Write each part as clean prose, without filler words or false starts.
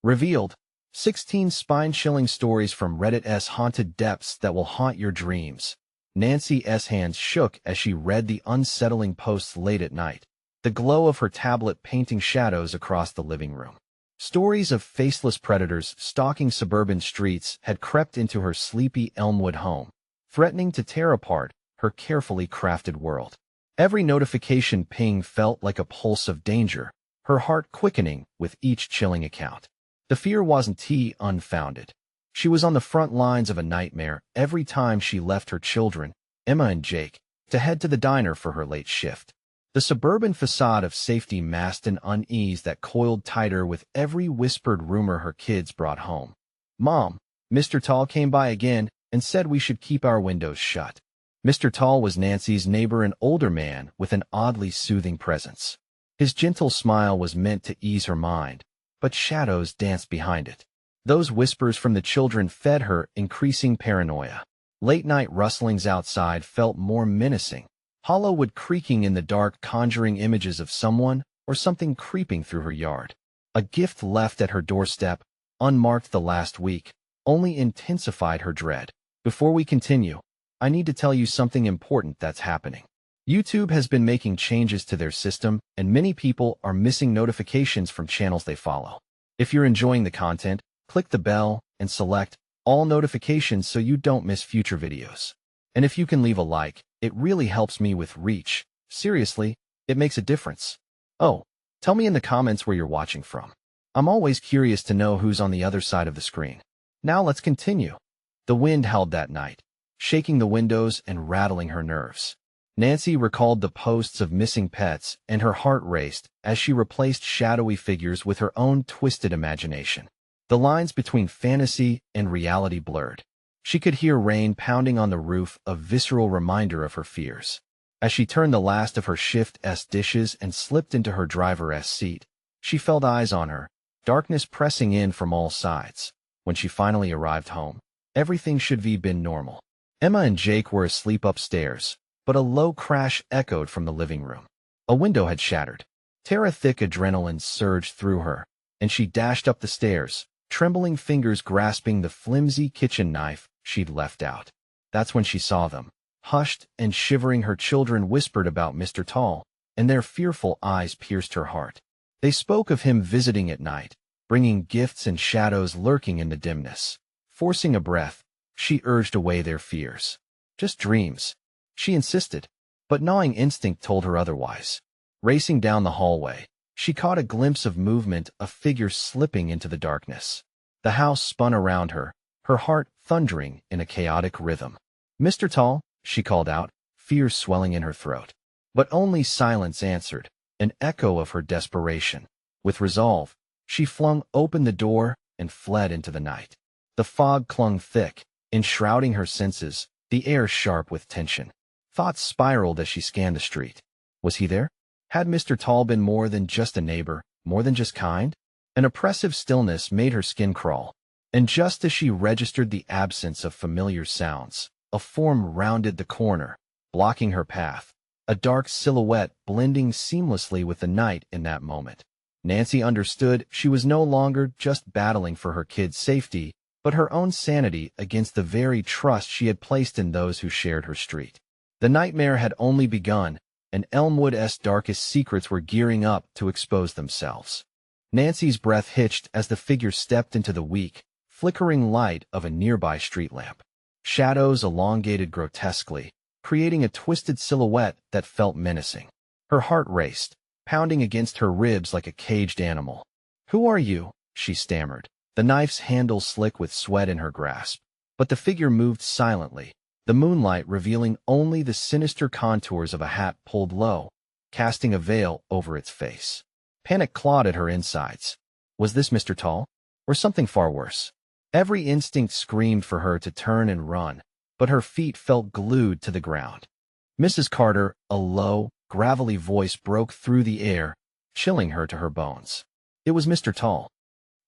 Revealed 16 spine-chilling stories from Reddit's haunted depths that will haunt your dreams. Nancy's hands shook as she read the unsettling posts late at night, the glow of her tablet painting shadows across the living room. Stories of faceless predators stalking suburban streets had crept into her sleepy Elmwood home, threatening to tear apart her carefully crafted world. Every notification ping felt like a pulse of danger, her heart quickening with each chilling account. The fear wasn't unfounded. She was on the front lines of a nightmare every time she left her children, Emma and Jake, to head to the diner for her late shift. The suburban facade of safety masked an unease that coiled tighter with every whispered rumor her kids brought home. "Mom, Mr. Tall came by again and said we should keep our windows shut." Mr. Tall was Nancy's neighbor, an older man with an oddly soothing presence. His gentle smile was meant to ease her mind, but shadows danced behind it. Those whispers from the children fed her increasing paranoia. Late-night rustlings outside felt more menacing, hollow wood creaking in the dark conjuring images of someone or something creeping through her yard. A gift left at her doorstep, unmarked the last week, only intensified her dread. Before we continue, I need to tell you something important that's happening. YouTube has been making changes to their system, and many people are missing notifications from channels they follow. If you're enjoying the content, click the bell and select all notifications so you don't miss future videos. And if you can leave a like, it really helps me with reach. Seriously, it makes a difference. Oh, tell me in the comments where you're watching from. I'm always curious to know who's on the other side of the screen. Now let's continue. The wind howled that night, shaking the windows and rattling her nerves. Nancy recalled the posts of missing pets, and her heart raced as she replaced shadowy figures with her own twisted imagination. The lines between fantasy and reality blurred. She could hear rain pounding on the roof, a visceral reminder of her fears. As she turned the last of her shift's dishes and slipped into her driver's seat, she felt eyes on her, darkness pressing in from all sides. When she finally arrived home, everything should have been normal. Emma and Jake were asleep upstairs, but a low crash echoed from the living room. A window had shattered. Thick adrenaline surged through her, and she dashed up the stairs, trembling fingers grasping the flimsy kitchen knife she'd left out. That's when she saw them. Hushed and shivering, her children whispered about Mr. Tall, and their fearful eyes pierced her heart. They spoke of him visiting at night, bringing gifts and shadows lurking in the dimness. Forcing a breath, she urged away their fears. "Just dreams," she insisted, but gnawing instinct told her otherwise. Racing down the hallway, she caught a glimpse of movement, a figure slipping into the darkness. The house spun around her, her heart thundering in a chaotic rhythm. "Mr. Tall," she called out, fear swelling in her throat. But only silence answered, an echo of her desperation. With resolve, she flung open the door and fled into the night. The fog clung thick, enshrouding her senses, the air sharp with tension. Thoughts spiraled as she scanned the street. Was he there? Had Mr. Tall been more than just a neighbor, more than just kind? An oppressive stillness made her skin crawl, and just as she registered the absence of familiar sounds, a form rounded the corner, blocking her path, a dark silhouette blending seamlessly with the night in that moment. Nancy understood she was no longer just battling for her kids' safety, but her own sanity against the very trust she had placed in those who shared her street. The nightmare had only begun, and Elmwood's darkest secrets were gearing up to expose themselves. Nancy's breath hitched as the figure stepped into the weak, flickering light of a nearby street lamp. Shadows elongated grotesquely, creating a twisted silhouette that felt menacing. Her heart raced, pounding against her ribs like a caged animal. "Who are you?" she stammered, the knife's handle slick with sweat in her grasp. But the figure moved silently, the moonlight revealing only the sinister contours of a hat pulled low, casting a veil over its face. Panic clawed at her insides. Was this Mr. Tall? Or something far worse? Every instinct screamed for her to turn and run, but her feet felt glued to the ground. "Mrs. Carter," a low, gravelly voice broke through the air, chilling her to her bones. It was Mr. Tall.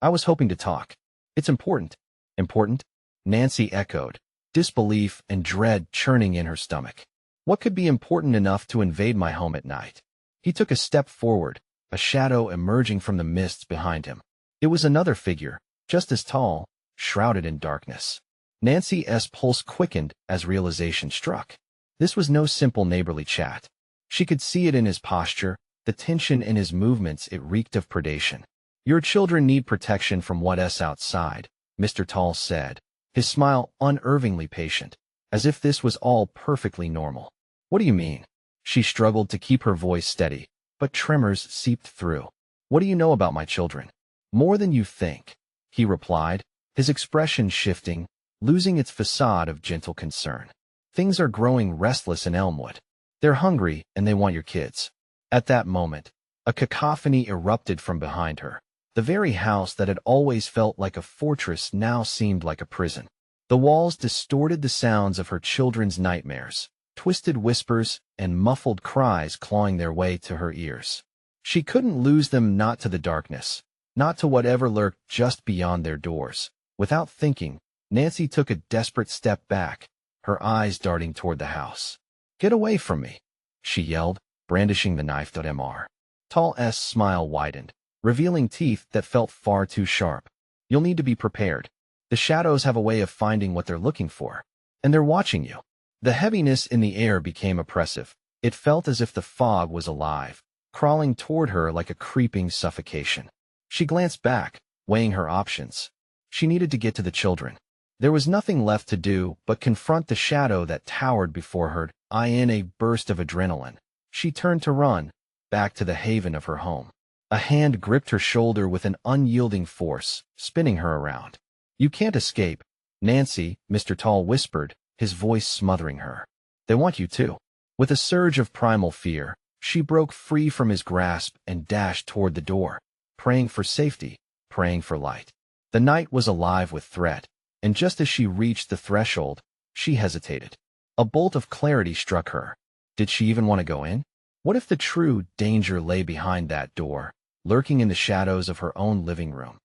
"I was hoping to talk. It's important." "Important?" Nancy echoed, disbelief and dread churning in her stomach. What could be important enough to invade my home at night? He took a step forward, a shadow emerging from the mists behind him. It was another figure, just as tall, shrouded in darkness. Nancy's pulse quickened as realization struck. This was no simple neighborly chat. She could see it in his posture, the tension in his movements. It reeked of predation. "Your children need protection from what's outside," Mr. Tall said, his smile unnervingly patient, as if this was all perfectly normal. "What do you mean?" She struggled to keep her voice steady, but tremors seeped through. "What do you know about my children?" "More than you think," he replied, his expression shifting, losing its facade of gentle concern. "Things are growing restless in Elmwood. They're hungry and they want your kids." At that moment, a cacophony erupted from behind her. The very house that had always felt like a fortress now seemed like a prison. The walls distorted the sounds of her children's nightmares, twisted whispers and muffled cries clawing their way to her ears. She couldn't lose them, not to the darkness, not to whatever lurked just beyond their doors. Without thinking, Nancy took a desperate step back, her eyes darting toward the house. "Get away from me," she yelled, brandishing the knife. Mr. Tall's smile widened, revealing teeth that felt far too sharp. "You'll need to be prepared. The shadows have a way of finding what they're looking for, and they're watching you." The heaviness in the air became oppressive. It felt as if the fog was alive, crawling toward her like a creeping suffocation. She glanced back, weighing her options. She needed to get to the children. There was nothing left to do but confront the shadow that towered before her. In a burst of adrenaline, she turned to run, back to the haven of her home. A hand gripped her shoulder with an unyielding force, spinning her around. "You can't escape, Nancy," Mr. Tall whispered, his voice smothering her. "They want you to." With a surge of primal fear, she broke free from his grasp and dashed toward the door, praying for safety, praying for light. The night was alive with threat, and just as she reached the threshold, she hesitated. A bolt of clarity struck her. Did she even want to go in? What if the true danger lay behind that door, lurking in the shadows of her own living room?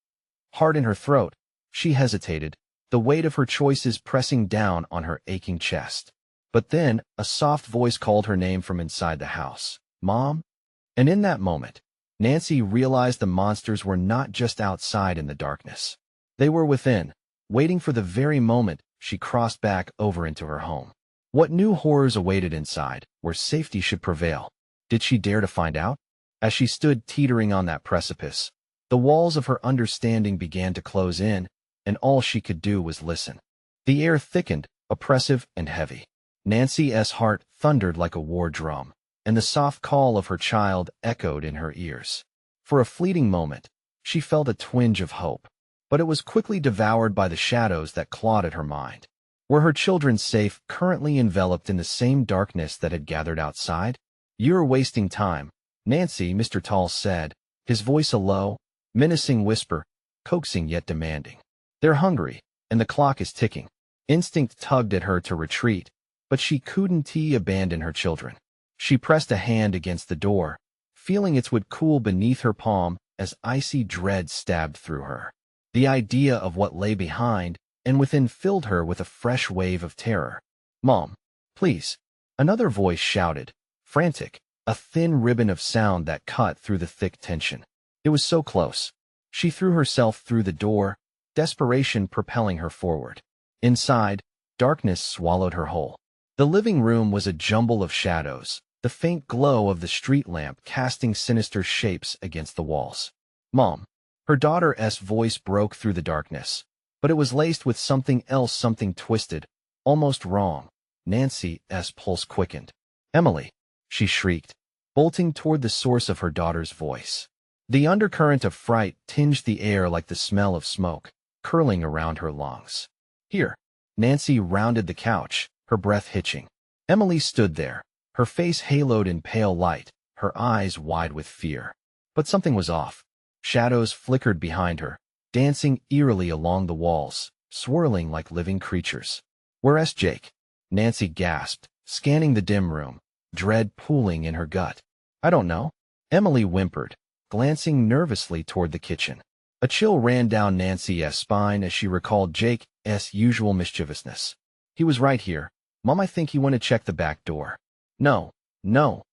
Heart in her throat, she hesitated, the weight of her choices pressing down on her aching chest. But then, a soft voice called her name from inside the house. "Mom?" And in that moment, Nancy realized the monsters were not just outside in the darkness. They were within, waiting for the very moment she crossed back over into her home. What new horrors awaited inside, where safety should prevail? Did she dare to find out? As she stood teetering on that precipice, the walls of her understanding began to close in, and all she could do was listen. The air thickened, oppressive and heavy. Nancy's heart thundered like a war drum, and the soft call of her child echoed in her ears. For a fleeting moment, she felt a twinge of hope, but it was quickly devoured by the shadows that clawed at her mind. Were her children safe, currently enveloped in the same darkness that had gathered outside? "You're wasting time, Nancy," Mr. Tall said, his voice a low, menacing whisper, coaxing yet demanding. "They're hungry, and the clock is ticking." Instinct tugged at her to retreat, but she couldn't abandon her children. She pressed a hand against the door, feeling it would cool beneath her palm as icy dread stabbed through her. The idea of what lay behind and within filled her with a fresh wave of terror. "Mom, please," another voice shouted, frantic, a thin ribbon of sound that cut through the thick tension. It was so close. She threw herself through the door, desperation propelling her forward. Inside, darkness swallowed her whole. The living room was a jumble of shadows, the faint glow of the street lamp casting sinister shapes against the walls. "Mom." Her daughter's voice broke through the darkness, but it was laced with something else, something twisted, almost wrong. Nancy's pulse quickened. "Emily," she shrieked, bolting toward the source of her daughter's voice. The undercurrent of fright tinged the air like the smell of smoke, curling around her lungs. "Here." Nancy rounded the couch, her breath hitching. Emily stood there, her face haloed in pale light, her eyes wide with fear. But something was off. Shadows flickered behind her, dancing eerily along the walls, swirling like living creatures. "Where's Jake?" Nancy gasped, scanning the dim room, dread pooling in her gut. "I don't know," Emily whimpered, glancing nervously toward the kitchen. A chill ran down Nancy's spine as she recalled Jake's usual mischievousness. "He was right here. Mom, I think he went to check the back door." No, no,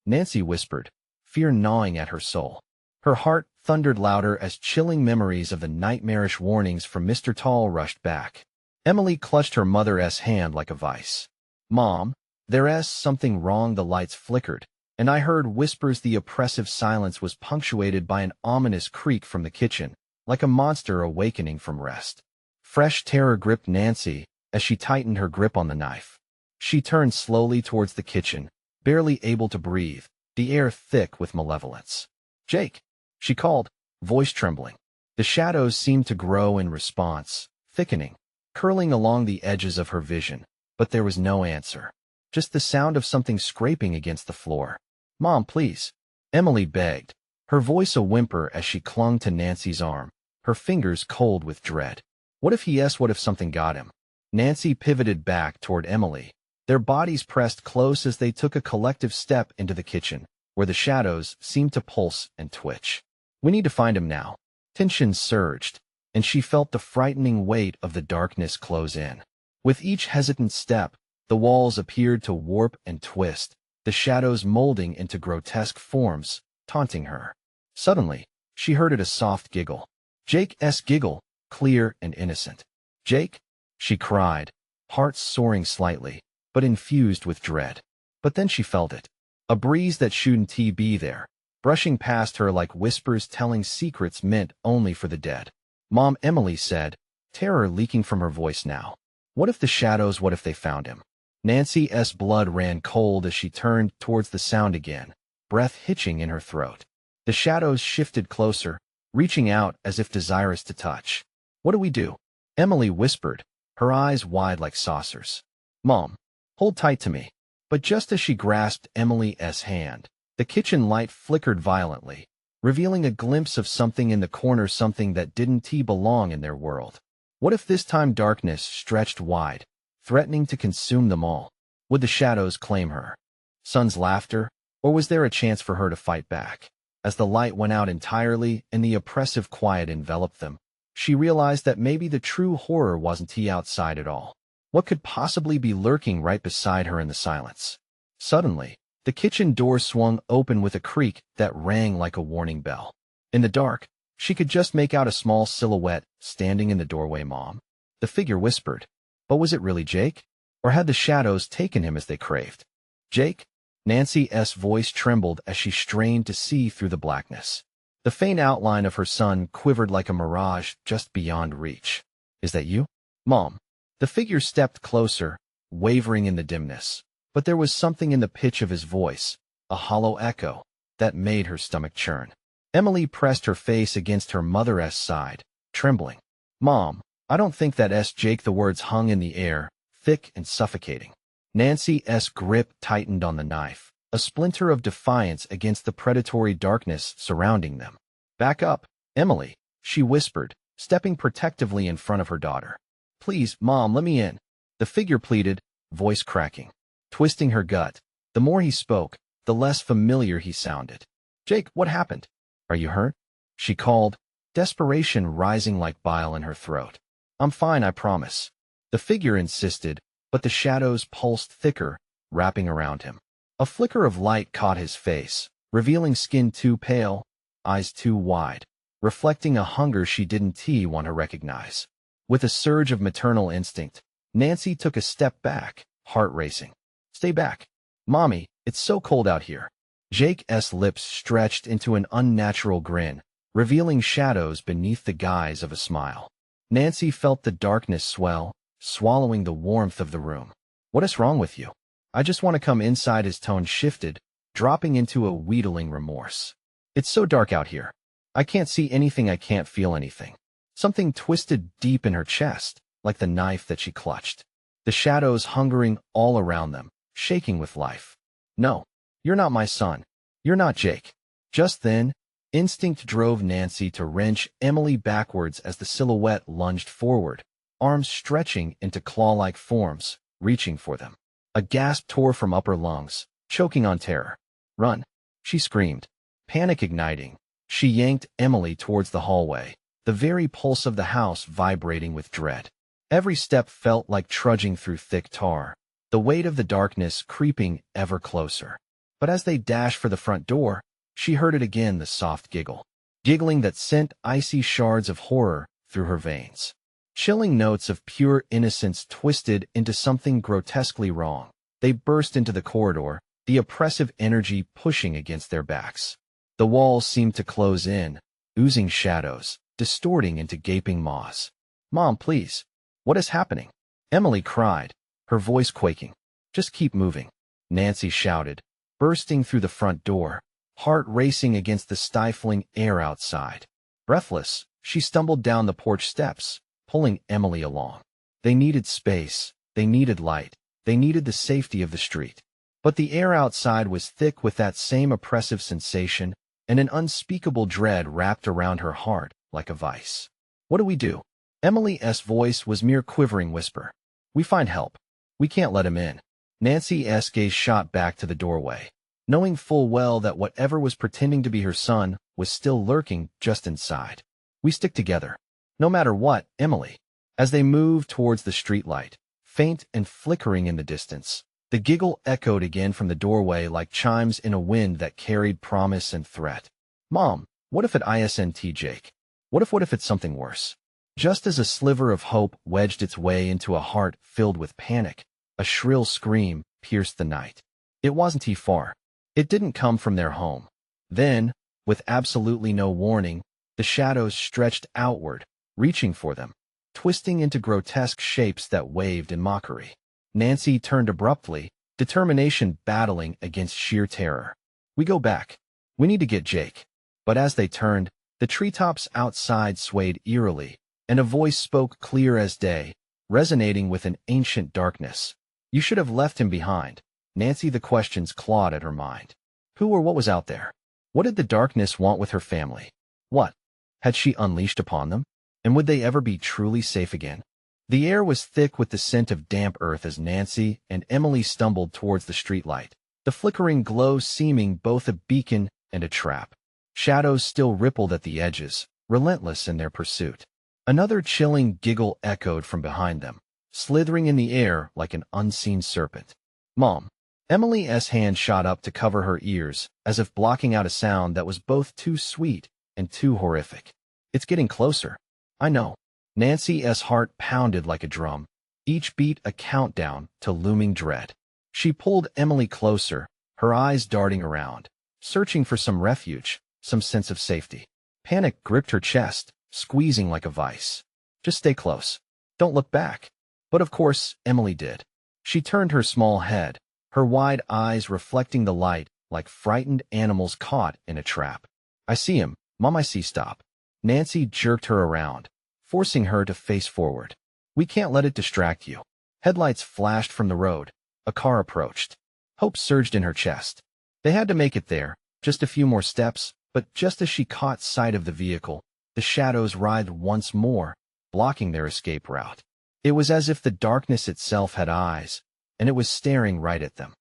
Nancy whispered, fear gnawing at her soul. Her heart thundered louder as chilling memories of the nightmarish warnings from Mr. Tall rushed back. Emily clutched her mother's hand like a vice. "Mom, there's something wrong." The lights flickered, and I heard whispers. The oppressive silence was punctuated by an ominous creak from the kitchen, like a monster awakening from rest. Fresh terror gripped Nancy as she tightened her grip on the knife. She turned slowly towards the kitchen, barely able to breathe, the air thick with malevolence. "Jake," she called, voice trembling. The shadows seemed to grow in response, thickening, curling along the edges of her vision, but there was no answer. Just the sound of something scraping against the floor. "Mom, please," Emily begged, her voice a whimper as she clung to Nancy's arm, her fingers cold with dread. What if something got him? Nancy pivoted back toward Emily, their bodies pressed close as they took a collective step into the kitchen, where the shadows seemed to pulse and twitch. "We need to find him now." Tension surged, and she felt the frightening weight of the darkness close in. With each hesitant step, the walls appeared to warp and twist, the shadows molding into grotesque forms, taunting her. Suddenly, she heard a soft giggle. Jake's giggle, clear and innocent. "Jake?" she cried, heart soaring slightly, but infused with dread. But then she felt it. A breeze that shouldn't be there, brushing past her like whispers telling secrets meant only for the dead. "Mom," Emily said, terror leaking from her voice now. What if they found him? Nancy's blood ran cold as she turned towards the sound again, breath hitching in her throat. The shadows shifted closer, reaching out as if desirous to touch. "What do we do?" Emily whispered, her eyes wide like saucers. "Mom, hold tight to me." But just as she grasped Emily's hand, the kitchen light flickered violently, revealing a glimpse of something in the corner, something that didn't belong in their world. What if this time darkness stretched wide, threatening to consume them all? Would the shadows claim her? Son's laughter, or was there a chance for her to fight back? As the light went out entirely and the oppressive quiet enveloped them, she realized that maybe the true horror wasn't outside at all. What could possibly be lurking right beside her in the silence? Suddenly, the kitchen door swung open with a creak that rang like a warning bell. In the dark, she could just make out a small silhouette standing in the doorway. "Mom," the figure whispered. But was it really Jake? Or had the shadows taken him as they craved? "Jake?" Nancy's voice trembled as she strained to see through the blackness. The faint outline of her son quivered like a mirage just beyond reach. "Is that you, Mom?" The figure stepped closer, wavering in the dimness. But there was something in the pitch of his voice, a hollow echo, that made her stomach churn. Emily pressed her face against her mother's side, trembling. "Mom, I don't think that's Jake." The words hung in the air, thick and suffocating. Nancy's grip tightened on the knife, a splinter of defiance against the predatory darkness surrounding them. "Back up, Emily," she whispered, stepping protectively in front of her daughter. "Please, Mom, let me in," the figure pleaded, voice cracking. Twisting her gut, the more he spoke, the less familiar he sounded. "Jake, what happened? Are you hurt?" she called, desperation rising like bile in her throat. "I'm fine, I promise," the figure insisted, but the shadows pulsed thicker, wrapping around him. A flicker of light caught his face, revealing skin too pale, eyes too wide, reflecting a hunger she didn't want to recognize. With a surge of maternal instinct, Nancy took a step back, heart racing. "Stay back. Mommy, it's so cold out here." Jake's lips stretched into an unnatural grin, revealing shadows beneath the guise of a smile. Nancy felt the darkness swell, swallowing the warmth of the room. "What is wrong with you?" "I just want to come inside." His tone shifted, dropping into a wheedling remorse. "It's so dark out here. I can't see anything, I can't feel anything." Something twisted deep in her chest, like the knife that she clutched. The shadows hungering all around them, shaking with life. "No, you're not my son. You're not Jake." Just then, instinct drove Nancy to wrench Emily backwards as the silhouette lunged forward, arms stretching into claw-like forms, reaching for them. A gasp tore from upper lungs, choking on terror. "Run!" she screamed, panic igniting. She yanked Emily towards the hallway, the very pulse of the house vibrating with dread. Every step felt like trudging through thick tar, the weight of the darkness creeping ever closer. But as they dashed for the front door, she heard it again, the soft giggle. giggling that sent icy shards of horror through her veins. Chilling notes of pure innocence twisted into something grotesquely wrong. They burst into the corridor, the oppressive energy pushing against their backs. The walls seemed to close in, oozing shadows, distorting into gaping maws. "Mom, please. What is happening?" Emily cried, her voice quaking. "Just keep moving," Nancy shouted, bursting through the front door, heart racing against the stifling air outside. Breathless, she stumbled down the porch steps, pulling Emily along. They needed space, they needed light, they needed the safety of the street. But the air outside was thick with that same oppressive sensation, and an unspeakable dread wrapped around her heart like a vice. "What do we do?" Emily's voice was mere quivering whisper. "We find help. We can't let him in." Nancy's gaze shot back to the doorway, knowing full well that whatever was pretending to be her son was still lurking just inside. "We stick together. No matter what, Emily." As they moved towards the streetlight, faint and flickering in the distance, the giggle echoed again from the doorway like chimes in a wind that carried promise and threat. "Mom, what if it isn't Jake? What if it's something worse?" Just as a sliver of hope wedged its way into a heart filled with panic, a shrill scream pierced the night. It wasn't too far. It didn't come from their home. Then, with absolutely no warning, the shadows stretched outward, reaching for them, twisting into grotesque shapes that waved in mockery. Nancy turned abruptly, determination battling against sheer terror. "We go back. We need to get Jake." But as they turned, the treetops outside swayed eerily, and a voice spoke clear as day, resonating with an ancient darkness. "You should have left him behind." Nancy, the questions clawed at her mind. Who or what was out there? What did the darkness want with her family? What had she unleashed upon them? And would they ever be truly safe again? The air was thick with the scent of damp earth as Nancy and Emily stumbled towards the streetlight, the flickering glow seeming both a beacon and a trap. Shadows still rippled at the edges, relentless in their pursuit. Another chilling giggle echoed from behind them, slithering in the air like an unseen serpent. "Mom." Emily's hand shot up to cover her ears, as if blocking out a sound that was both too sweet and too horrific. "It's getting closer." "I know." Nancy's heart pounded like a drum, each beat a countdown to looming dread. She pulled Emily closer, her eyes darting around, searching for some refuge, some sense of safety. Panic gripped her chest, squeezing like a vice. "Just stay close. Don't look back." But of course, Emily did. She turned her small head, her wide eyes reflecting the light like frightened animals caught in a trap. "I see him. Mom, I see." "Stop." Nancy jerked her around, forcing her to face forward. "We can't let it distract you." Headlights flashed from the road. A car approached. Hope surged in her chest. They had to make it there, just a few more steps, but just as she caught sight of the vehicle, the shadows writhed once more, blocking their escape route. It was as if the darkness itself had eyes, and it was staring right at them.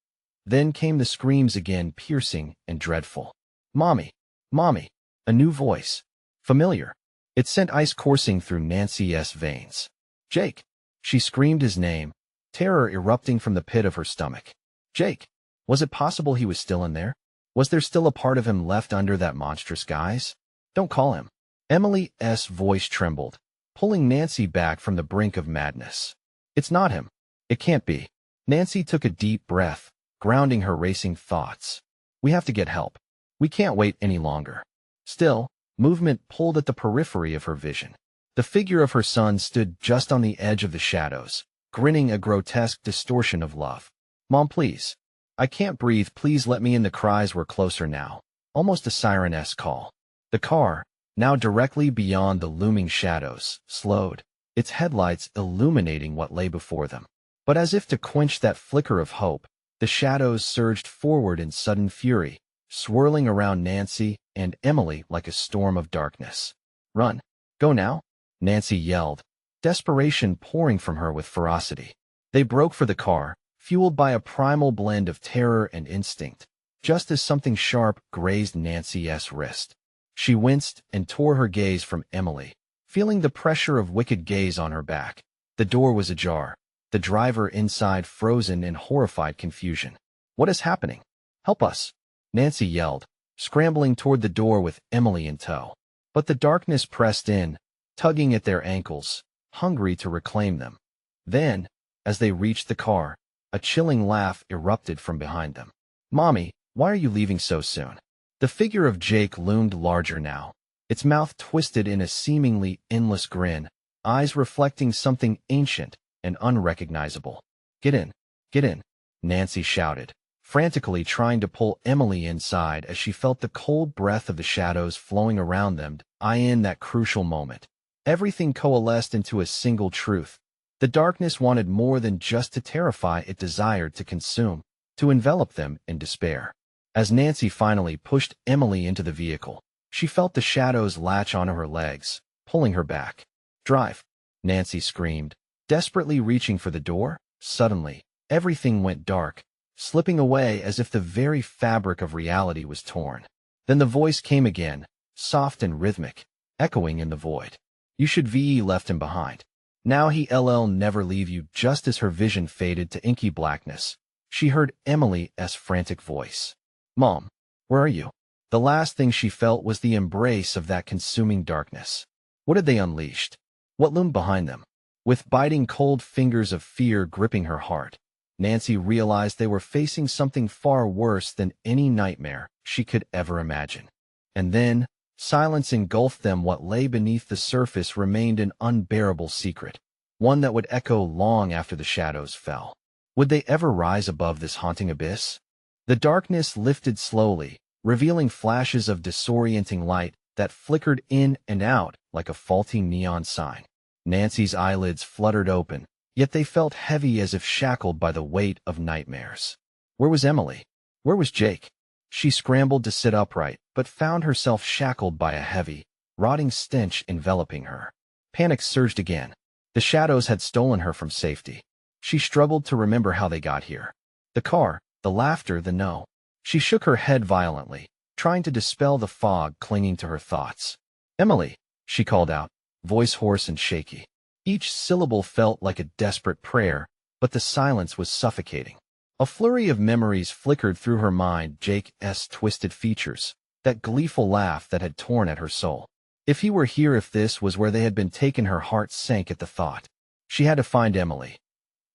Then came the screams again, piercing and dreadful. "Mommy! Mommy!" A new voice. Familiar. It sent ice coursing through Nancy's veins. "Jake!" She screamed his name, terror erupting from the pit of her stomach. Jake! Was it possible he was still in there? Was there still a part of him left under that monstrous guise? "Don't call him." Emily's voice trembled, pulling Nancy back from the brink of madness. "It's not him. It can't be." Nancy took a deep breath, grounding her racing thoughts. "We have to get help. We can't wait any longer." Still, movement pulled at the periphery of her vision. The figure of her son stood just on the edge of the shadows, grinning a grotesque distortion of love. "Mom, please. I can't breathe. Please let me in." The cries were closer now, almost a siren-esque call. The car, now directly beyond the looming shadows, slowed, its headlights illuminating what lay before them. But as if to quench that flicker of hope, the shadows surged forward in sudden fury, swirling around Nancy and Emily like a storm of darkness. "Run! Go now!" Nancy yelled, desperation pouring from her with ferocity. They broke for the car, fueled by a primal blend of terror and instinct, just as something sharp grazed Nancy's wrist. She winced and tore her gaze from Emily, feeling the pressure of wicked gaze on her back. The door was ajar, the driver inside frozen in horrified confusion. "What is happening? Help us!" Nancy yelled, scrambling toward the door with Emily in tow. But the darkness pressed in, tugging at their ankles, hungry to reclaim them. Then, as they reached the car, a chilling laugh erupted from behind them. "Mommy, why are you leaving so soon?" The figure of Jake loomed larger now, its mouth twisted in a seemingly endless grin, eyes reflecting something ancient and unrecognizable. Get in," Nancy shouted, frantically trying to pull Emily inside as she felt the cold breath of the shadows flowing around them. In that crucial moment, everything coalesced into a single truth. The darkness wanted more than just to terrify, it desired to consume, to envelop them in despair. As Nancy finally pushed Emily into the vehicle, she felt the shadows latch onto her legs, pulling her back. "Drive," Nancy screamed, desperately reaching for the door. Suddenly, everything went dark, slipping away as if the very fabric of reality was torn. Then the voice came again, soft and rhythmic, echoing in the void. "You should ve left him behind. Now he'll never leave you." Just as her vision faded to inky blackness, she heard Emily's frantic voice. "Mom, where are you?" The last thing she felt was the embrace of that consuming darkness. What had they unleashed? What loomed behind them? With biting cold fingers of fear gripping her heart, Nancy realized they were facing something far worse than any nightmare she could ever imagine. And then, silence engulfed them. What lay beneath the surface remained an unbearable secret, one that would echo long after the shadows fell. Would they ever rise above this haunting abyss? The darkness lifted slowly, revealing flashes of disorienting light that flickered in and out like a faulty neon sign. Nancy's eyelids fluttered open, yet they felt heavy as if shackled by the weight of nightmares. Where was Emily? Where was Jake? She scrambled to sit upright, but found herself shackled by a heavy, rotting stench enveloping her. Panic surged again. The shadows had stolen her from safety. She struggled to remember how they got here. The car, the laughter, the no. She shook her head violently, trying to dispel the fog clinging to her thoughts. "Emily," she called out, voice hoarse and shaky. Each syllable felt like a desperate prayer, but the silence was suffocating. A flurry of memories flickered through her mind. Jake's twisted features, that gleeful laugh that had torn at her soul. If he were here, if this was where they had been taken, her heart sank at the thought. She had to find Emily.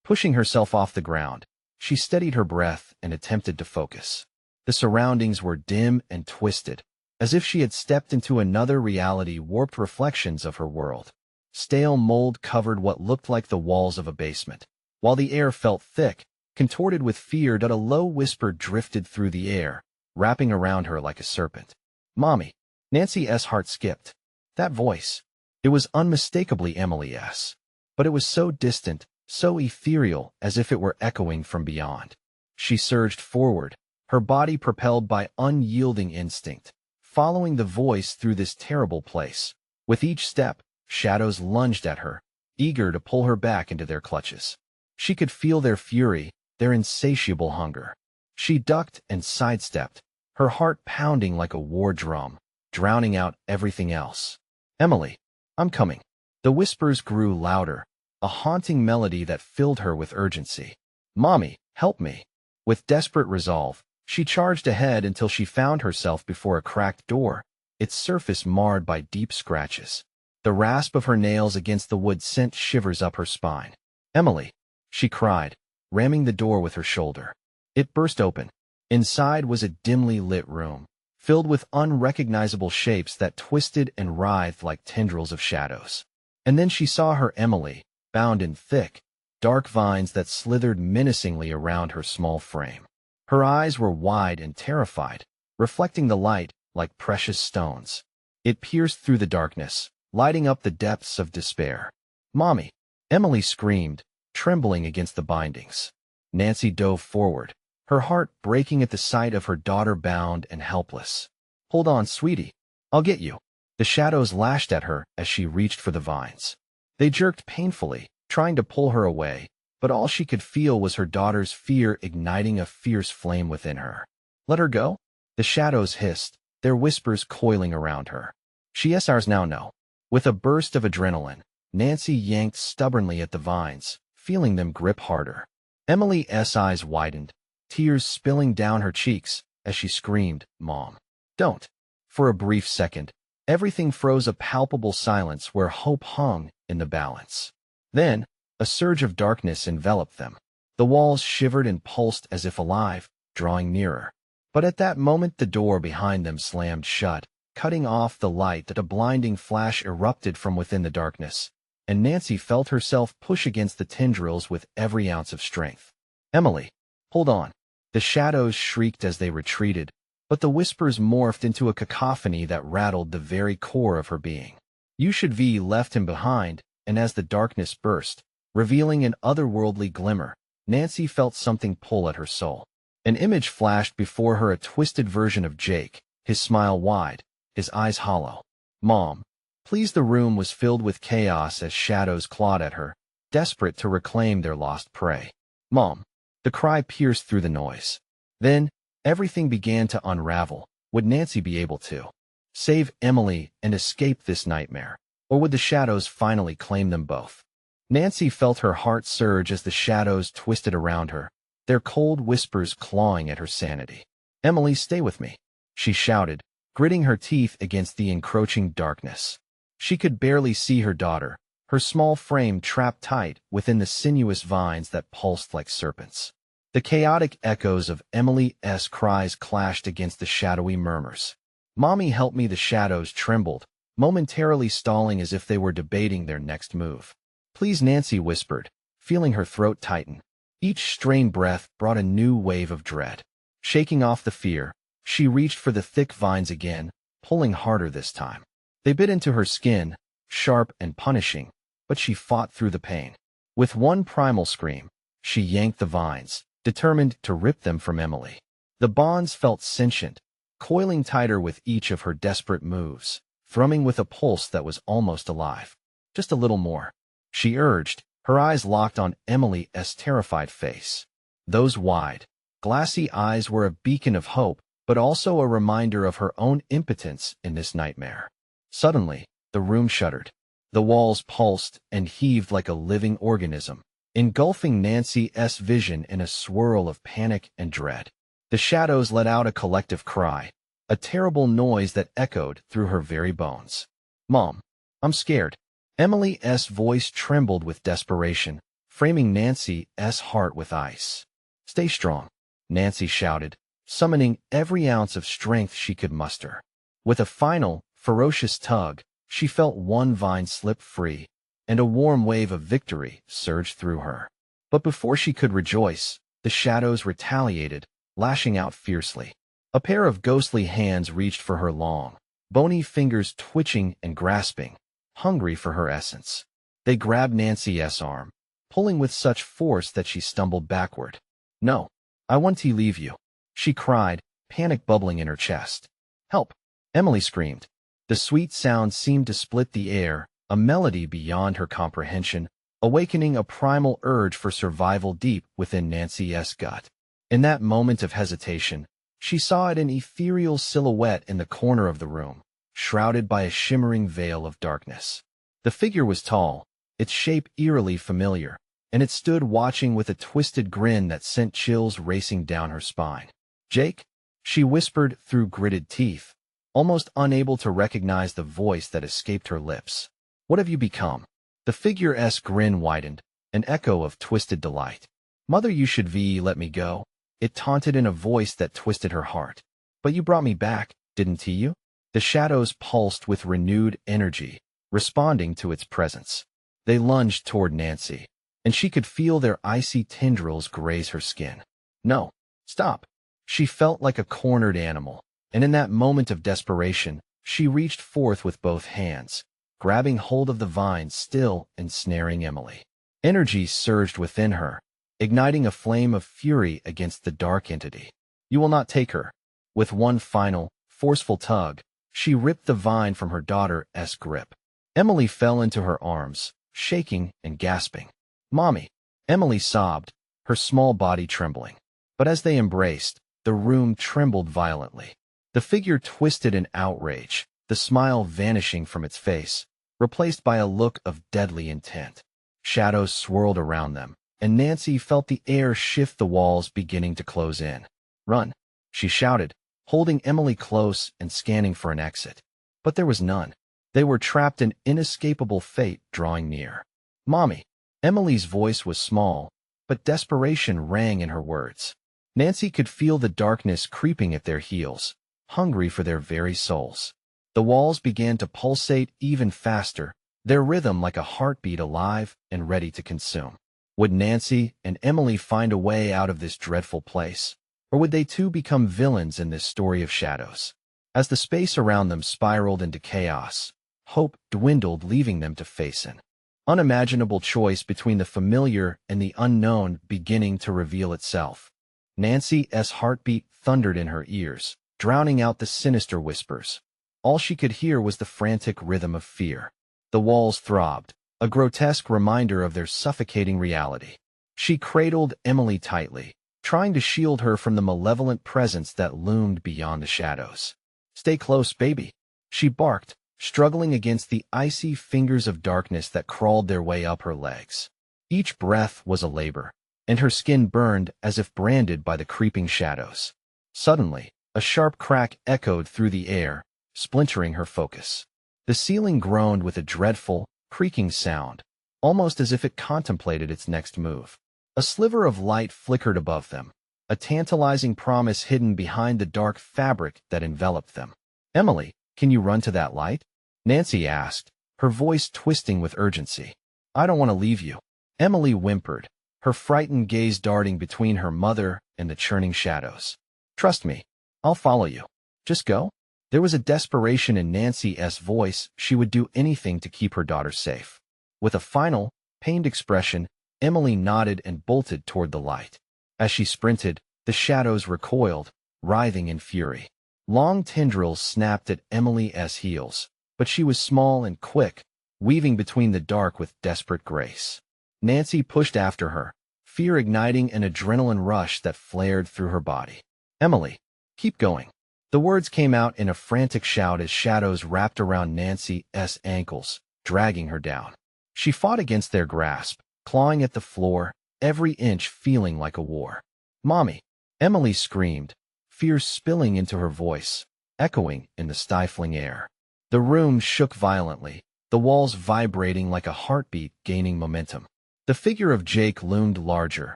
Pushing herself off the ground, she steadied her breath and attempted to focus. The surroundings were dim and twisted, as if she had stepped into another reality, warped reflections of her world. Stale mold covered what looked like the walls of a basement, while the air felt thick, contorted with fear. A low whisper drifted through the air, wrapping around her like a serpent. "Mommy." Nancy's heart skipped. That voice. It was unmistakably Emily's, but it was so distant, so ethereal, as if it were echoing from beyond. She surged forward, her body propelled by unyielding instinct, following the voice through this terrible place. With each step, shadows lunged at her, eager to pull her back into their clutches. She could feel their fury, their insatiable hunger. She ducked and sidestepped, her heart pounding like a war drum, drowning out everything else. "Emily, I'm coming." The whispers grew louder, a haunting melody that filled her with urgency. "Mommy, help me." With desperate resolve, she charged ahead until she found herself before a cracked door, its surface marred by deep scratches. The rasp of her nails against the wood sent shivers up her spine. "Emily," she cried, ramming the door with her shoulder. It burst open. Inside was a dimly lit room, filled with unrecognizable shapes that twisted and writhed like tendrils of shadows. And then she saw her Emily, bound in thick, dark vines that slithered menacingly around her small frame. Her eyes were wide and terrified, reflecting the light like precious stones. It pierced through the darkness, lighting up the depths of despair. "Mommy!" Emily screamed, trembling against the bindings. Nancy dove forward, her heart breaking at the sight of her daughter bound and helpless. "Hold on, sweetie. I'll get you." The shadows lashed at her as she reached for the vines. They jerked painfully, trying to pull her away, but all she could feel was her daughter's fear igniting a fierce flame within her. "Let her go?" The shadows hissed, their whispers coiling around her. "She's ours now, no." With a burst of adrenaline, Nancy yanked stubbornly at the vines, feeling them grip harder. Emily's eyes widened, tears spilling down her cheeks as she screamed, "Mom, don't." For a brief second, Everything froze, a palpable silence where hope hung in the balance. Then, a surge of darkness enveloped them. The walls shivered and pulsed as if alive, drawing nearer. But at that moment the door behind them slammed shut, cutting off the light. That a blinding flash erupted from within the darkness, and Nancy felt herself push against the tendrils with every ounce of strength. "Emily, hold on." The shadows shrieked as they retreated, but the whispers morphed into a cacophony that rattled the very core of her being. "You should be left him behind," and as the darkness burst, revealing an otherworldly glimmer, Nancy felt something pull at her soul. An image flashed before her, a twisted version of Jake, his smile wide, his eyes hollow. "Mom, please." The room was filled with chaos as shadows clawed at her, desperate to reclaim their lost prey. "Mom." The cry pierced through the noise. Then, everything began to unravel. Would Nancy be able to save Emily and escape this nightmare? Or would the shadows finally claim them both? Nancy felt her heart surge as the shadows twisted around her, their cold whispers clawing at her sanity. "Emily, stay with me," she shouted, gritting her teeth against the encroaching darkness. She could barely see her daughter, her small frame trapped tight within the sinuous vines that pulsed like serpents. The chaotic echoes of Emily's cries clashed against the shadowy murmurs. "Mommy, help me." The shadows trembled, momentarily stalling as if they were debating their next move. "Please," Nancy whispered, feeling her throat tighten. Each strained breath brought a new wave of dread. Shaking off the fear, she reached for the thick vines again, pulling harder this time. They bit into her skin, sharp and punishing, but she fought through the pain. With one primal scream, she yanked the vines, determined to rip them from Emily. The bonds felt sentient, coiling tighter with each of her desperate moves, thrumming with a pulse that was almost alive. "Just a little more," she urged, her eyes locked on Emily's terrified face. Those wide, glassy eyes were a beacon of hope, but also a reminder of her own impotence in this nightmare. Suddenly, the room shuddered. The walls pulsed and heaved like a living organism, engulfing Nancy's vision in a swirl of panic and dread. The shadows let out a collective cry, a terrible noise that echoed through her very bones. "Mom, I'm scared." Emily's voice trembled with desperation, framing Nancy's heart with ice. "Stay strong," Nancy shouted, summoning every ounce of strength she could muster. With a final, ferocious tug, she felt one vine slip free, and a warm wave of victory surged through her. But before she could rejoice, the shadows retaliated, lashing out fiercely. A pair of ghostly hands reached for her long, bony fingers twitching and grasping, hungry for her essence. They grabbed Nancy's arm, pulling with such force that she stumbled backward. "No, I want to leave you," she cried, panic bubbling in her chest. "Help!" Emily screamed. The sweet sound seemed to split the air, a melody beyond her comprehension, awakening a primal urge for survival deep within Nancy's gut. In that moment of hesitation, she saw it, an ethereal silhouette in the corner of the room, shrouded by a shimmering veil of darkness. The figure was tall, its shape eerily familiar, and it stood watching with a twisted grin that sent chills racing down her spine. "Jake?" she whispered through gritted teeth, almost unable to recognize the voice that escaped her lips. "What have you become?" The figure's grin widened, an echo of twisted delight. "Mother, you should let me go," it taunted in a voice that twisted her heart. "But you brought me back, didn't you?" The shadows pulsed with renewed energy, responding to its presence. They lunged toward Nancy, and she could feel their icy tendrils graze her skin. "No, stop." She felt like a cornered animal, and in that moment of desperation, she reached forth with both hands, grabbing hold of the vines still ensnaring Emily. Energy surged within her, igniting a flame of fury against the dark entity. "You will not take her." With one final, forceful tug, she ripped the vine from her daughter's grip. Emily fell into her arms, shaking and gasping. "Mommy!" Emily sobbed, her small body trembling. But as they embraced, the room trembled violently. The figure twisted in outrage, the smile vanishing from its face, replaced by a look of deadly intent. Shadows swirled around them, and Nancy felt the air shift, the walls beginning to close in. "Run!" she shouted, holding Emily close and scanning for an exit. But there was none. They were trapped in inescapable fate drawing near. "Mommy." Emily's voice was small, but desperation rang in her words. Nancy could feel the darkness creeping at their heels, hungry for their very souls. The walls began to pulsate even faster, their rhythm like a heartbeat alive and ready to consume. Would Nancy and Emily find a way out of this dreadful place? Or would they too become villains in this story of shadows? As the space around them spiraled into chaos, hope dwindled, leaving them to face an unimaginable choice between the familiar and the unknown beginning to reveal itself. Nancy's heartbeat thundered in her ears, drowning out the sinister whispers. All she could hear was the frantic rhythm of fear. The walls throbbed, a grotesque reminder of their suffocating reality. She cradled Emily tightly, trying to shield her from the malevolent presence that loomed beyond the shadows. "Stay close, baby," she barked, struggling against the icy fingers of darkness that crawled their way up her legs. Each breath was a labor, and her skin burned as if branded by the creeping shadows. Suddenly, a sharp crack echoed through the air, splintering her focus. The ceiling groaned with a dreadful, creaking sound, almost as if it contemplated its next move. A sliver of light flickered above them, a tantalizing promise hidden behind the dark fabric that enveloped them. "Emily, can you run to that light?" Nancy asked, her voice twisting with urgency. "I don't want to leave you." Emily whimpered, her frightened gaze darting between her mother and the churning shadows. "Trust me, I'll follow you. Just go." There was a desperation in Nancy's voice. She would do anything to keep her daughter safe. With a final, pained expression, Emily nodded and bolted toward the light. As she sprinted, the shadows recoiled, writhing in fury. Long tendrils snapped at Emily's heels, but she was small and quick, weaving between the dark with desperate grace. Nancy pushed after her, fear igniting an adrenaline rush that flared through her body. "Emily, keep going." The words came out in a frantic shout as shadows wrapped around Nancy's ankles, dragging her down. She fought against their grasp, clawing at the floor, every inch feeling like a war. "Mommy!" Emily screamed, fear spilling into her voice, echoing in the stifling air. The room shook violently, the walls vibrating like a heartbeat gaining momentum. The figure of Jake loomed larger,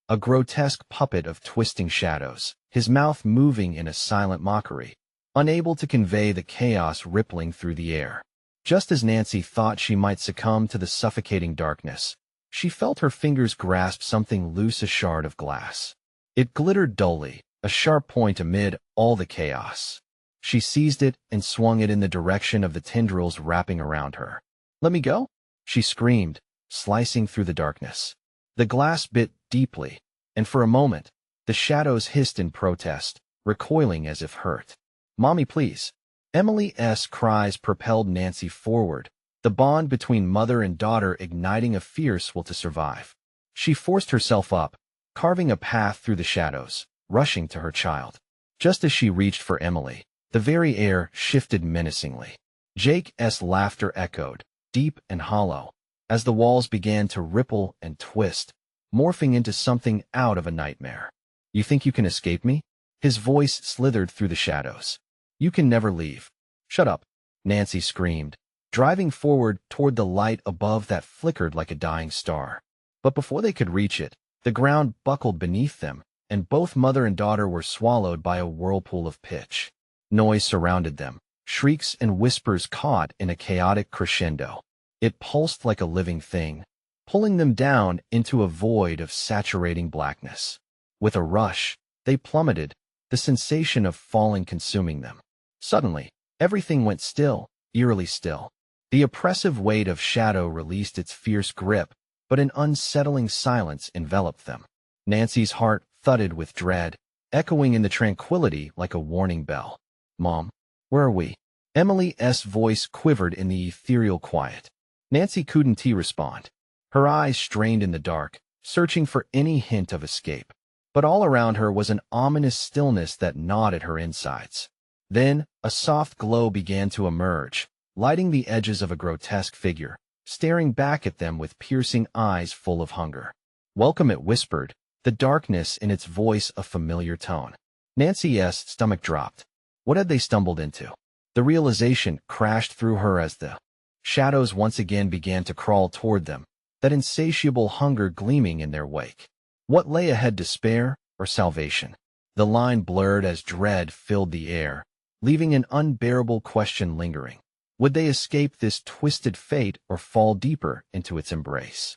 a grotesque puppet of twisting shadows, his mouth moving in a silent mockery, unable to convey the chaos rippling through the air. Just as Nancy thought she might succumb to the suffocating darkness, she felt her fingers grasp something loose, a shard of glass. It glittered dully, a sharp point amid all the chaos. She seized it and swung it in the direction of the tendrils wrapping around her. "Let me go!" she screamed, slicing through the darkness. The glass bit deeply, and for a moment, the shadows hissed in protest, recoiling as if hurt. "Mommy, please." Emily's cries propelled Nancy forward, the bond between mother and daughter igniting a fierce will to survive. She forced herself up, carving a path through the shadows, rushing to her child. Just as she reached for Emily, the very air shifted menacingly. Jake's laughter echoed, deep and hollow, as the walls began to ripple and twist, morphing into something out of a nightmare. "You think you can escape me?" His voice slithered through the shadows. "You can never leave." "Shut up," Nancy screamed, driving forward toward the light above that flickered like a dying star. But before they could reach it, the ground buckled beneath them, and both mother and daughter were swallowed by a whirlpool of pitch. Noise surrounded them, shrieks and whispers caught in a chaotic crescendo. It pulsed like a living thing, pulling them down into a void of saturating blackness. With a rush, they plummeted, the sensation of falling consuming them. Suddenly, everything went still, eerily still. The oppressive weight of shadow released its fierce grip, but an unsettling silence enveloped them. Nancy's heart thudded with dread, echoing in the tranquility like a warning bell. "Mom, where are we?" Emily's voice quivered in the ethereal quiet. Nancy couldn't respond. Her eyes strained in the dark, searching for any hint of escape. But all around her was an ominous stillness that gnawed at her insides. Then, a soft glow began to emerge, lighting the edges of a grotesque figure, staring back at them with piercing eyes full of hunger. "Welcome," it whispered, the darkness in its voice a familiar tone. Nancy's stomach dropped. What had they stumbled into? The realization crashed through her as the shadows once again began to crawl toward them, that insatiable hunger gleaming in their wake. What lay ahead, despair or salvation? The line blurred as dread filled the air, leaving an unbearable question lingering. Would they escape this twisted fate or fall deeper into its embrace?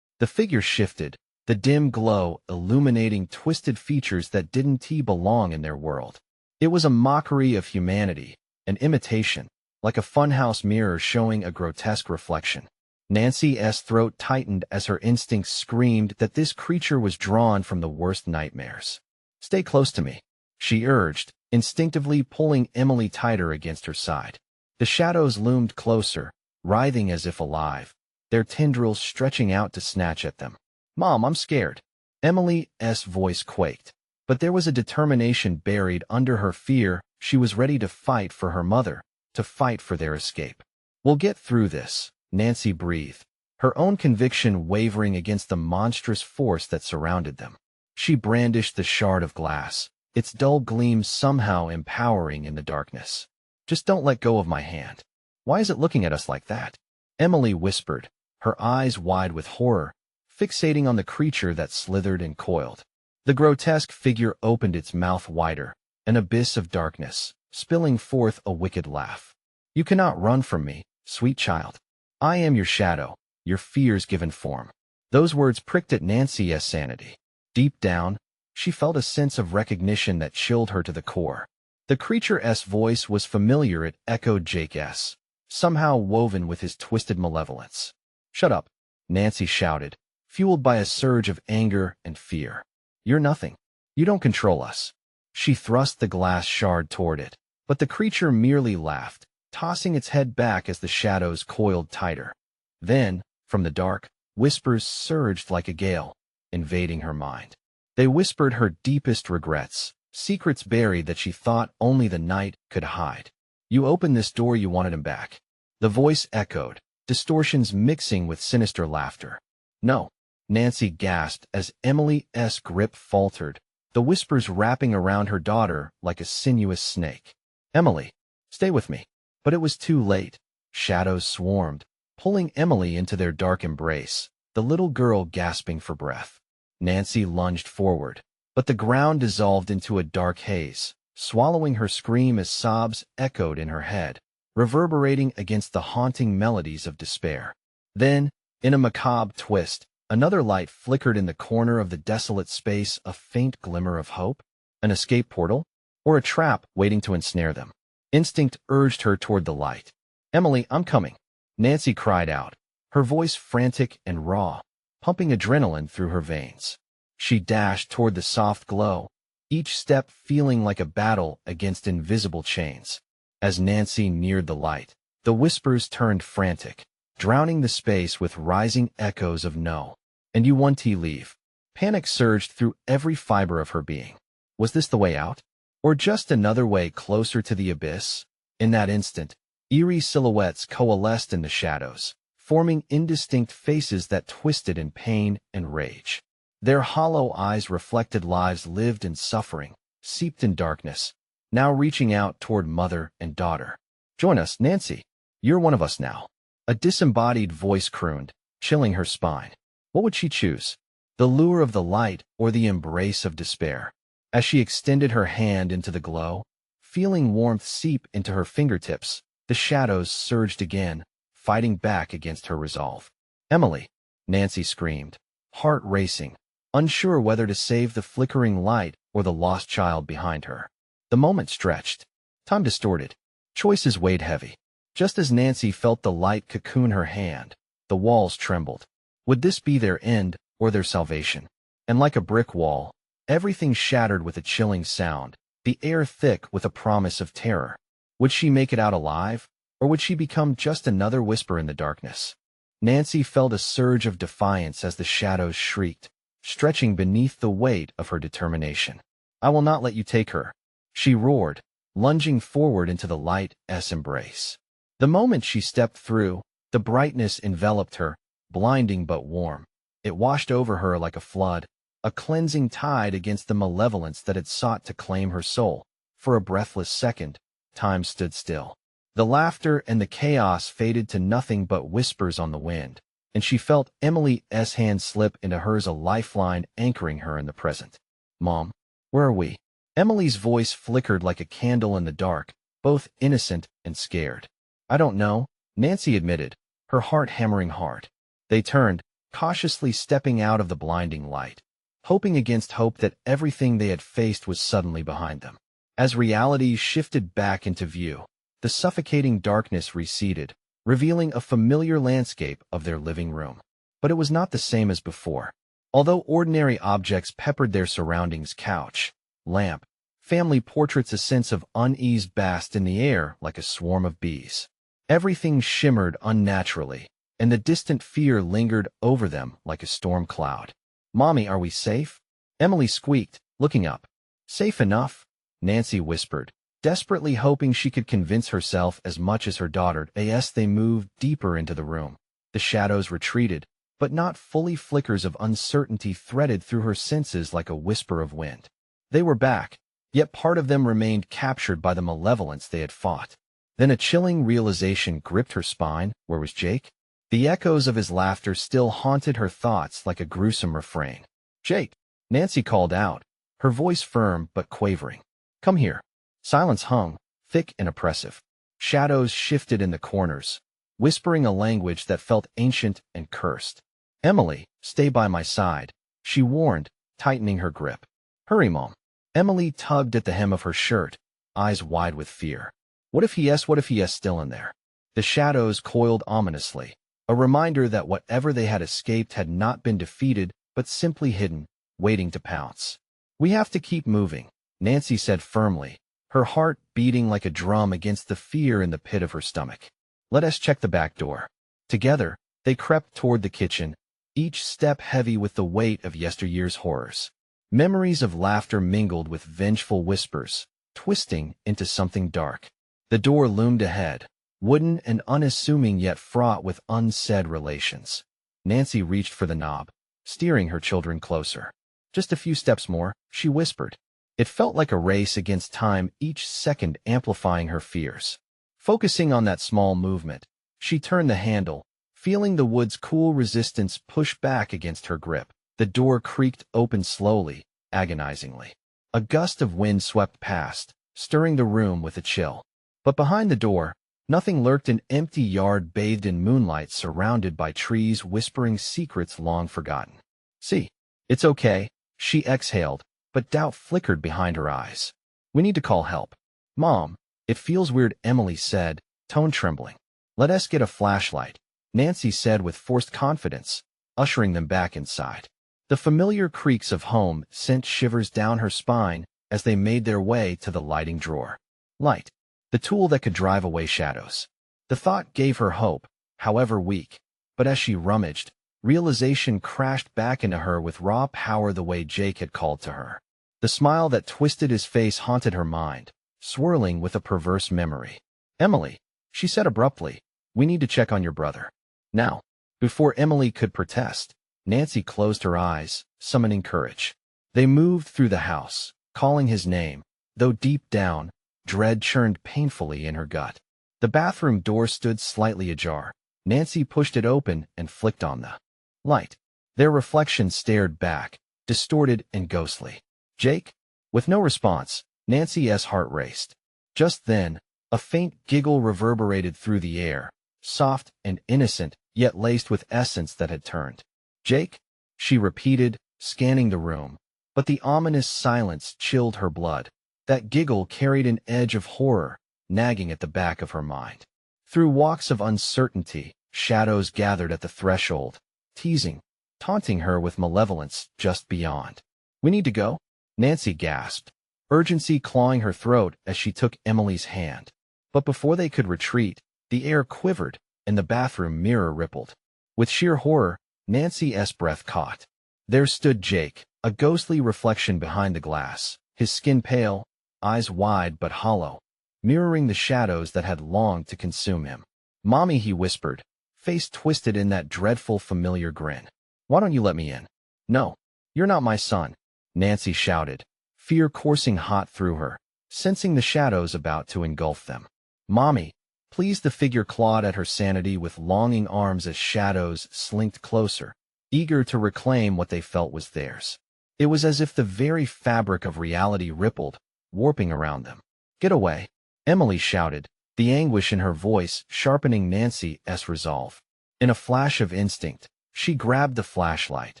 The figure shifted, the dim glow illuminating twisted features that didn't belong in their world. It was a mockery of humanity, an imitation, like a funhouse mirror showing a grotesque reflection. Nancy's throat tightened as her instincts screamed that this creature was drawn from the worst nightmares. "Stay close to me," she urged, instinctively pulling Emily tighter against her side. The shadows loomed closer, writhing as if alive, their tendrils stretching out to snatch at them. "Mom, I'm scared." Emily's voice quaked, but there was a determination buried under her fear. She was ready to fight for her mother, to fight for their escape. "We'll get through this," Nancy breathed, her own conviction wavering against the monstrous force that surrounded them. She brandished the shard of glass, its dull gleam somehow empowering in the darkness. "Just don't let go of my hand. Why is it looking at us like that?" Emily whispered, her eyes wide with horror, fixating on the creature that slithered and coiled. The grotesque figure opened its mouth wider, an abyss of darkness, spilling forth a wicked laugh. "You cannot run from me, sweet child. I am your shadow, your fears given form." Those words pricked at Nancy's sanity. Deep down, she felt a sense of recognition that chilled her to the core. The creature's voice was familiar. It echoed Jake's, somehow woven with his twisted malevolence. "Shut up," Nancy shouted, fueled by a surge of anger and fear. "You're nothing. You don't control us." She thrust the glass shard toward it, but the creature merely laughed, tossing its head back as the shadows coiled tighter. Then, from the dark, whispers surged like a gale, invading her mind. They whispered her deepest regrets, secrets buried that she thought only the night could hide. "You opened this door, you wanted him back." The voice echoed, distortions mixing with sinister laughter. "No," Nancy gasped as Emily's grip faltered, the whispers wrapping around her daughter like a sinuous snake. "Emily, stay with me." But it was too late. Shadows swarmed, pulling Emily into their dark embrace, the little girl gasping for breath. Nancy lunged forward, but the ground dissolved into a dark haze, swallowing her scream as sobs echoed in her head, reverberating against the haunting melodies of despair. Then, in a macabre twist, another light flickered in the corner of the desolate space, a faint glimmer of hope. An escape portal? Or a trap waiting to ensnare them? Instinct urged her toward the light. "Emily, I'm coming," Nancy cried out, her voice frantic and raw, pumping adrenaline through her veins. She dashed toward the soft glow, each step feeling like a battle against invisible chains. As Nancy neared the light, the whispers turned frantic, drowning the space with rising echoes of "no. And you want to leave." Panic surged through every fiber of her being. Was this the way out? Or just another way closer to the abyss? In that instant, eerie silhouettes coalesced in the shadows, forming indistinct faces that twisted in pain and rage. Their hollow eyes reflected lives lived in suffering, seeped in darkness, now reaching out toward mother and daughter. "Join us, Nancy. You're one of us now." A disembodied voice crooned, chilling her spine. What would she choose? The lure of the light or the embrace of despair? As she extended her hand into the glow, feeling warmth seep into her fingertips, the shadows surged again, fighting back against her resolve. "Emily," Nancy screamed, heart racing, unsure whether to save the flickering light or the lost child behind her. The moment stretched. Time distorted. Choices weighed heavy. Just as Nancy felt the light cocoon her hand, the walls trembled. Would this be their end or their salvation? And like a brick wall, everything shattered with a chilling sound, the air thick with a promise of terror. Would she make it out alive, or would she become just another whisper in the darkness? Nancy felt a surge of defiance as the shadows shrieked, stretching beneath the weight of her determination. "I will not let you take her," she roared, lunging forward into the light's embrace. The moment she stepped through, the brightness enveloped her, blinding but warm. It washed over her like a flood, a cleansing tide against the malevolence that had sought to claim her soul. For a breathless second, time stood still. The laughter and the chaos faded to nothing but whispers on the wind, and she felt Emily's hand slip into hers, a lifeline anchoring her in the present. "Mom, where are we?" Emily's voice flickered like a candle in the dark, both innocent and scared. "I don't know," Nancy admitted, her heart hammering hard. They turned, cautiously stepping out of the blinding light, hoping against hope that everything they had faced was suddenly behind them. As reality shifted back into view, the suffocating darkness receded, revealing a familiar landscape of their living room. But it was not the same as before. Although ordinary objects peppered their surroundings, couch, lamp, family portraits, a sense of unease basked in the air like a swarm of bees. Everything shimmered unnaturally, and the distant fear lingered over them like a storm cloud. "Mommy, are we safe?" Emily squeaked, looking up. "Safe enough," Nancy whispered, desperately hoping she could convince herself as much as her daughter. As they moved deeper into the room, the shadows retreated, but not fully. Flickers of uncertainty threaded through her senses like a whisper of wind. They were back, yet part of them remained captured by the malevolence they had fought. Then a chilling realization gripped her spine. Where was Jake? The echoes of his laughter still haunted her thoughts like a gruesome refrain. "Jake," Nancy called out, her voice firm but quavering. "Come here." Silence hung, thick and oppressive. Shadows shifted in the corners, whispering a language that felt ancient and cursed. "Emily, stay by my side," she warned, tightening her grip. "Hurry, Mom." Emily tugged at the hem of her shirt, eyes wide with fear. What if he's still in there? The shadows coiled ominously, a reminder that whatever they had escaped had not been defeated, but simply hidden, waiting to pounce. "We have to keep moving," Nancy said firmly, her heart beating like a drum against the fear in the pit of her stomach. "Let us check the back door." Together, they crept toward the kitchen, each step heavy with the weight of yesteryear's horrors. Memories of laughter mingled with vengeful whispers, twisting into something dark. The door loomed ahead, wooden and unassuming yet fraught with unsaid relations. Nancy reached for the knob, steering her children closer. "Just a few steps more," she whispered. It felt like a race against time, each second amplifying her fears. Focusing on that small movement, she turned the handle, feeling the wood's cool resistance push back against her grip. The door creaked open slowly, agonizingly. A gust of wind swept past, stirring the room with a chill. But behind the door, nothing lurked, an empty yard bathed in moonlight surrounded by trees whispering secrets long forgotten. "See, it's okay," she exhaled, but doubt flickered behind her eyes. "We need to call help." "Mom, it feels weird," Emily said, tone trembling. "Let us get a flashlight," Nancy said with forced confidence, ushering them back inside. The familiar creaks of home sent shivers down her spine as they made their way to the lighting drawer. Light, the tool that could drive away shadows. The thought gave her hope, however weak, but as she rummaged, realization crashed back into her with raw power, the way Jake had called to her. The smile that twisted his face haunted her mind, swirling with a perverse memory. "Emily," she said abruptly, "we need to check on your brother." Now, before Emily could protest, Nancy closed her eyes, summoning courage. They moved through the house, calling his name, though deep down, dread churned painfully in her gut. The bathroom door stood slightly ajar. Nancy pushed it open and flicked on the light. Their reflection stared back, distorted and ghostly. "Jake?" With no response, Nancy's heart raced. Just then, a faint giggle reverberated through the air, soft and innocent, yet laced with essence that had turned. "Jake?" she repeated, scanning the room, but the ominous silence chilled her blood. That giggle carried an edge of horror, nagging at the back of her mind. Through walks of uncertainty, shadows gathered at the threshold, teasing, taunting her with malevolence just beyond. "We need to go," Nancy gasped, urgency clawing her throat as she took Emily's hand. But before they could retreat, the air quivered and the bathroom mirror rippled. With sheer horror, Nancy's breath caught. There stood Jake, a ghostly reflection behind the glass, his skin pale, eyes wide but hollow, mirroring the shadows that had longed to consume him. "Mommy," he whispered, face twisted in that dreadful familiar grin. "Why don't you let me in?" "No, you're not my son," Nancy shouted, fear coursing hot through her, sensing the shadows about to engulf them. "Mommy," Pleased, the figure clawed at her sanity with longing arms as shadows slinked closer, eager to reclaim what they felt was theirs. It was as if the very fabric of reality rippled, warping around them. "Get away!" Emily shouted, the anguish in her voice sharpening Nancy's resolve. In a flash of instinct, she grabbed the flashlight,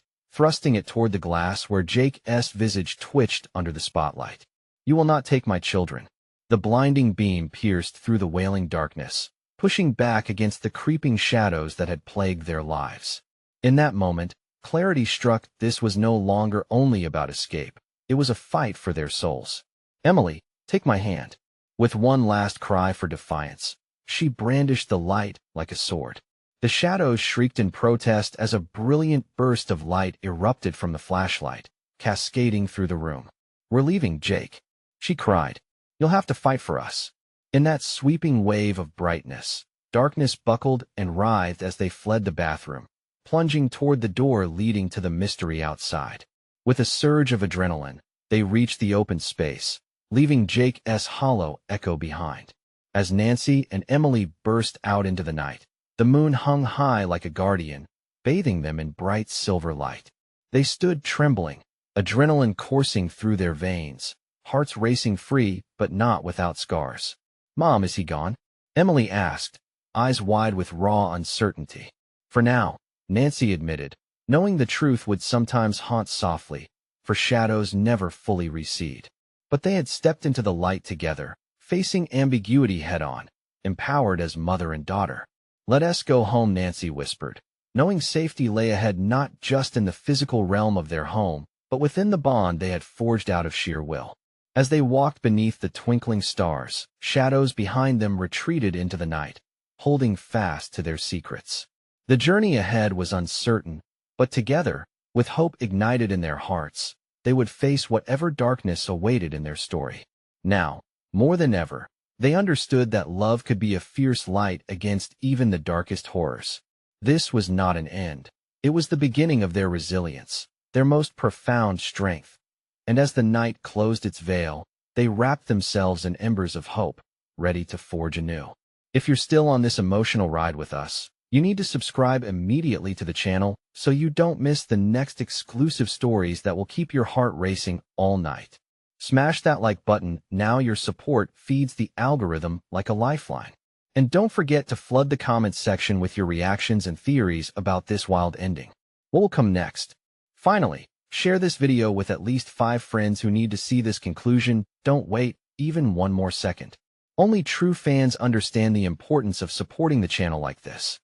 thrusting it toward the glass where Jake's visage twitched under the spotlight. "You will not take my children." The blinding beam pierced through the wailing darkness, pushing back against the creeping shadows that had plagued their lives. In that moment, clarity struck. This was no longer only about escape. It was a fight for their souls. "Emily, take my hand." With one last cry for defiance, she brandished the light like a sword. The shadows shrieked in protest as a brilliant burst of light erupted from the flashlight, cascading through the room. "We're leaving, Jake," she cried. "You'll have to fight for us." In that sweeping wave of brightness, darkness buckled and writhed as they fled the bathroom, plunging toward the door leading to the mystery outside. With a surge of adrenaline, they reached the open space, leaving Jake's hollow echo behind. As Nancy and Emily burst out into the night, the moon hung high like a guardian, bathing them in bright silver light. They stood trembling, adrenaline coursing through their veins, hearts racing free but not without scars. "Mom, is he gone?" Emily asked, eyes wide with raw uncertainty. "For now," Nancy admitted, knowing the truth would sometimes haunt softly, for shadows never fully recede. But they had stepped into the light together, facing ambiguity head-on, empowered as mother and daughter. "Let us go home," Nancy whispered, knowing safety lay ahead not just in the physical realm of their home, but within the bond they had forged out of sheer will. As they walked beneath the twinkling stars, shadows behind them retreated into the night, holding fast to their secrets. The journey ahead was uncertain, but together, with hope ignited in their hearts, they would face whatever darkness awaited in their story. Now, more than ever, they understood that love could be a fierce light against even the darkest horrors. This was not an end. It was the beginning of their resilience, their most profound strength. And as the night closed its veil, they wrapped themselves in embers of hope, ready to forge anew. If you're still on this emotional ride with us, you need to subscribe immediately to the channel so you don't miss the next exclusive stories that will keep your heart racing all night. Smash that like button. Now your support feeds the algorithm like a lifeline. And don't forget to flood the comments section with your reactions and theories about this wild ending. What will come next? Finally, share this video with at least 5 friends who need to see this conclusion. Don't wait even one more second. Only true fans understand the importance of supporting the channel like this.